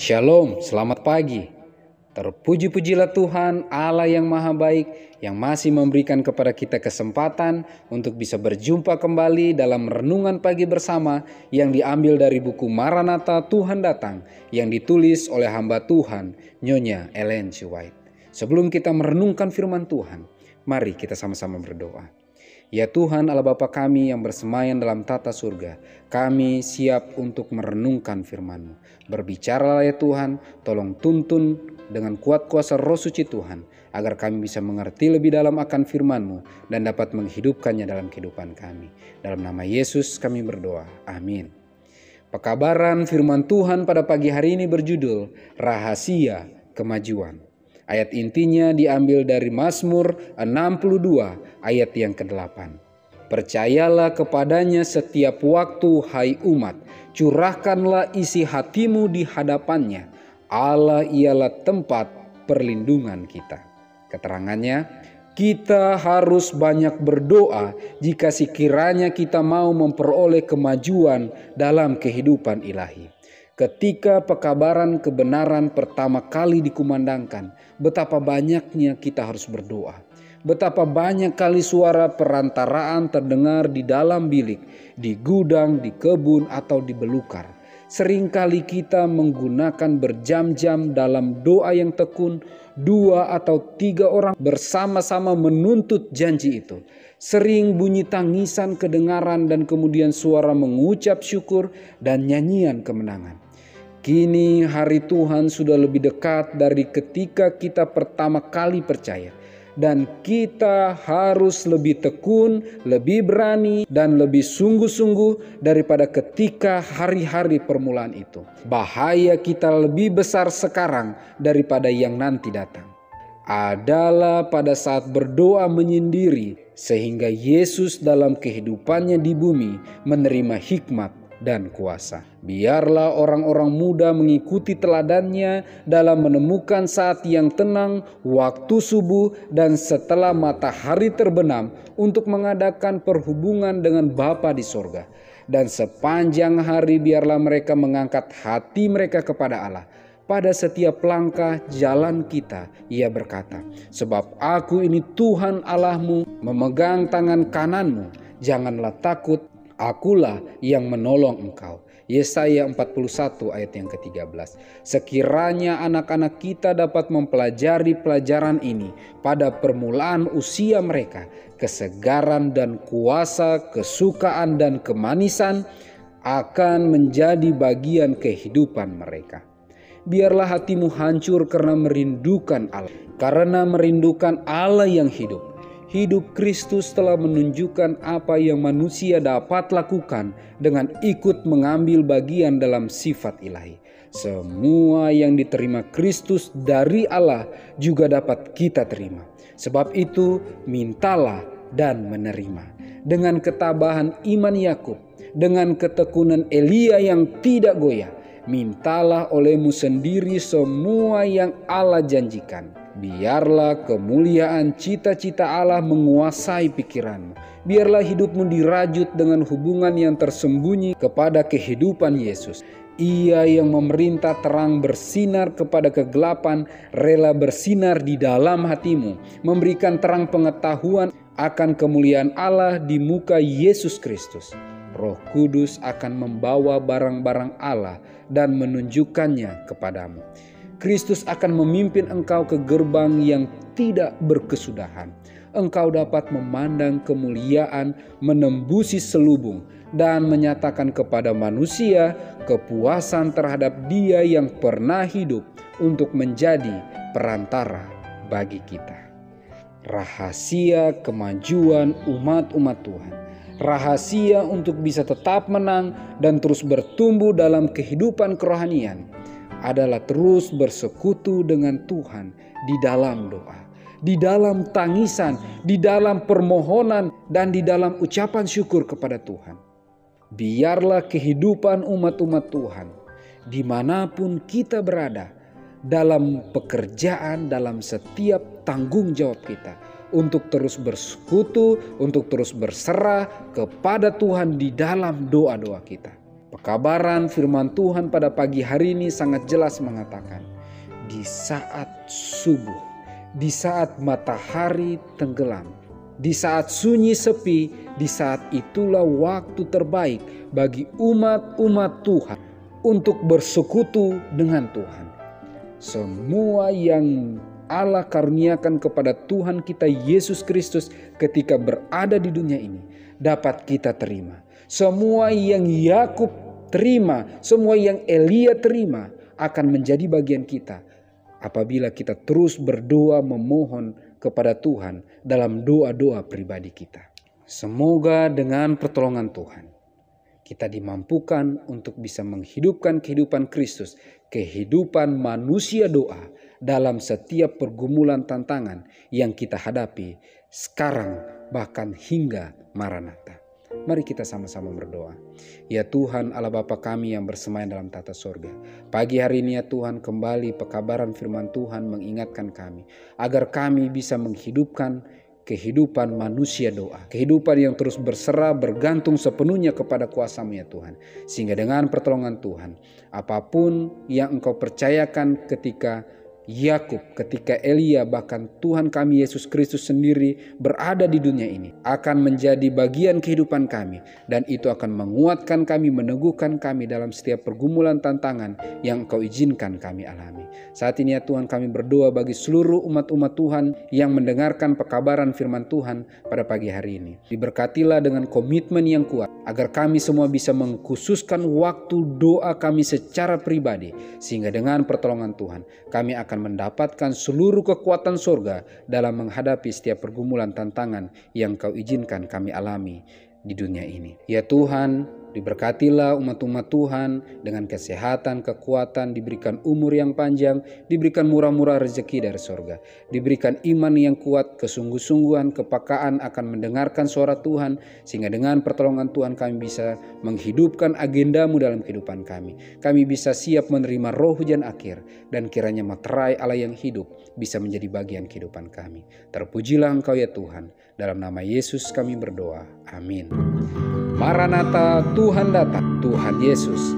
Shalom, selamat pagi. Terpuji-pujilah Tuhan Allah yang maha baik yang masih memberikan kepada kita kesempatan untuk bisa berjumpa kembali dalam renungan pagi bersama yang diambil dari buku Maranatha Tuhan Datang yang ditulis oleh hamba Tuhan Nyonya Ellen G. White. Sebelum kita merenungkan firman Tuhan, mari kita sama-sama berdoa. Ya Tuhan Allah Bapa kami yang bersemayam dalam tata surga, kami siap untuk merenungkan firman-Mu. Berbicaralah ya Tuhan, tolong tuntun dengan kuat kuasa Roh Suci Tuhan, agar kami bisa mengerti lebih dalam akan firman-Mu dan dapat menghidupkannya dalam kehidupan kami. Dalam nama Yesus kami berdoa, amin. Pekabaran firman Tuhan pada pagi hari ini berjudul Rahasia Kemajuan. Ayat intinya diambil dari Mazmur 62 ayat yang ke-8. Percayalah kepadanya setiap waktu hai umat, curahkanlah isi hatimu di hadapannya. Allah ialah tempat perlindungan kita. Keterangannya, kita harus banyak berdoa jika sekiranya kita mau memperoleh kemajuan dalam kehidupan ilahi. Ketika pekabaran kebenaran pertama kali dikumandangkan, betapa banyaknya kita harus berdoa. Betapa banyak kali suara perantaraan terdengar di dalam bilik, di gudang, di kebun, atau di belukar. Seringkali kita menggunakan berjam-jam dalam doa yang tekun, 2 atau 3 orang bersama-sama menuntut janji itu. Sering bunyi tangisan kedengaran dan kemudian suara mengucap syukur dan nyanyian kemenangan. Kini hari Tuhan sudah lebih dekat dari ketika kita pertama kali percaya. Dan kita harus lebih tekun, lebih berani, dan lebih sungguh-sungguh daripada ketika hari-hari permulaan itu. Bahaya kita lebih besar sekarang daripada yang nanti datang. Adalah pada saat berdoa menyendiri, sehingga Yesus dalam kehidupannya di bumi menerima hikmat dan kuasa. Biarlah orang-orang muda mengikuti teladannya dalam menemukan saat yang tenang, waktu subuh, dan setelah matahari terbenam untuk mengadakan perhubungan dengan Bapa di sorga. Dan sepanjang hari biarlah mereka mengangkat hati mereka kepada Allah. Pada setiap langkah jalan kita, ia berkata, sebab aku ini Tuhan Allahmu, memegang tangan kananmu, janganlah takut, akulah yang menolong engkau. Yesaya 41 ayat yang ke-13. Sekiranya anak-anak kita dapat mempelajari pelajaran ini pada permulaan usia mereka, kesegaran dan kuasa, kesukaan dan kemanisan akan menjadi bagian kehidupan mereka. Biarlah hatimu hancur karena merindukan Allah. Karena merindukan Allah yang hidup. Hidup Kristus telah menunjukkan apa yang manusia dapat lakukan dengan ikut mengambil bagian dalam sifat ilahi. Semua yang diterima Kristus dari Allah juga dapat kita terima. Sebab itu mintalah dan menerima. Dengan ketabahan iman Yakub, dengan ketekunan Elia yang tidak goyah, mintalah olehmu sendiri semua yang Allah janjikan. Biarlah kemuliaan cita-cita Allah menguasai pikiranmu. Biarlah hidupmu dirajut dengan hubungan yang tersembunyi kepada kehidupan Yesus. Ia yang memerintah terang bersinar kepada kegelapan, rela bersinar di dalam hatimu, memberikan terang pengetahuan akan kemuliaan Allah di muka Yesus Kristus. Roh Kudus akan membawa barang-barang Allah dan menunjukkannya kepadamu. Kristus akan memimpin engkau ke gerbang yang tidak berkesudahan. Engkau dapat memandang kemuliaan menembusi selubung dan menyatakan kepada manusia kepuasan terhadap Dia yang pernah hidup untuk menjadi perantara bagi kita. Rahasia kemajuan umat-umat Tuhan. Rahasia untuk bisa tetap menang dan terus bertumbuh dalam kehidupan kerohanian adalah terus bersekutu dengan Tuhan di dalam doa, di dalam tangisan, di dalam permohonan, dan di dalam ucapan syukur kepada Tuhan. Biarlah kehidupan umat-umat Tuhan, dimanapun kita berada, dalam pekerjaan, dalam setiap tanggung jawab kita, untuk terus bersekutu, untuk terus berserah kepada Tuhan di dalam doa-doa kita. Pekabaran firman Tuhan pada pagi hari ini sangat jelas mengatakan, di saat subuh, di saat matahari tenggelam, di saat sunyi sepi, di saat itulah waktu terbaik bagi umat-umat Tuhan untuk bersekutu dengan Tuhan. Semua yang Allah karuniakan kepada Tuhan kita Yesus Kristus ketika berada di dunia ini dapat kita terima. Semua yang Yakub terima, semua yang Elia terima akan menjadi bagian kita apabila kita terus berdoa memohon kepada Tuhan dalam doa-doa pribadi kita. Semoga dengan pertolongan Tuhan kita dimampukan untuk bisa menghidupkan kehidupan Kristus, kehidupan manusia doa dalam setiap pergumulan tantangan yang kita hadapi sekarang bahkan hingga Maranatha. Mari kita sama-sama berdoa. Ya Tuhan Allah Bapa kami yang bersemayam dalam tata sorga. Pagi hari ini ya Tuhan, kembali pekabaran firman Tuhan mengingatkan kami agar kami bisa menghidupkan kehidupan manusia doa. Kehidupan yang terus berserah bergantung sepenuhnya kepada kuasa-Mu ya Tuhan. Sehingga dengan pertolongan Tuhan, apapun yang Engkau percayakan ketika Yakub, ketika Elia, bahkan Tuhan kami Yesus Kristus sendiri berada di dunia ini, akan menjadi bagian kehidupan kami, dan itu akan menguatkan kami, meneguhkan kami dalam setiap pergumulan tantangan yang Engkau izinkan kami alami. Saat ini ya Tuhan, kami berdoa bagi seluruh umat-umat Tuhan yang mendengarkan pekabaran firman Tuhan pada pagi hari ini. Diberkatilah dengan komitmen yang kuat agar kami semua bisa mengkhususkan waktu doa kami secara pribadi, sehingga dengan pertolongan Tuhan kami akan mendapatkan seluruh kekuatan surga dalam menghadapi setiap pergumulan tantangan yang Kau izinkan kami alami di dunia ini. Ya Tuhan, diberkatilah umat-umat Tuhan dengan kesehatan, kekuatan, diberikan umur yang panjang, diberikan murah-murah rezeki dari surga, diberikan iman yang kuat, kesungguh-sungguhan, kepekaan akan mendengarkan suara Tuhan, sehingga dengan pertolongan Tuhan kami bisa menghidupkan agenda-Mu dalam kehidupan kami. Kami bisa siap menerima roh hujan akhir, dan kiranya materai Allah yang hidup bisa menjadi bagian kehidupan kami. Terpujilah Engkau ya Tuhan, dalam nama Yesus kami berdoa. Amin. Maranatha, Tuhan datang, Tuhan Yesus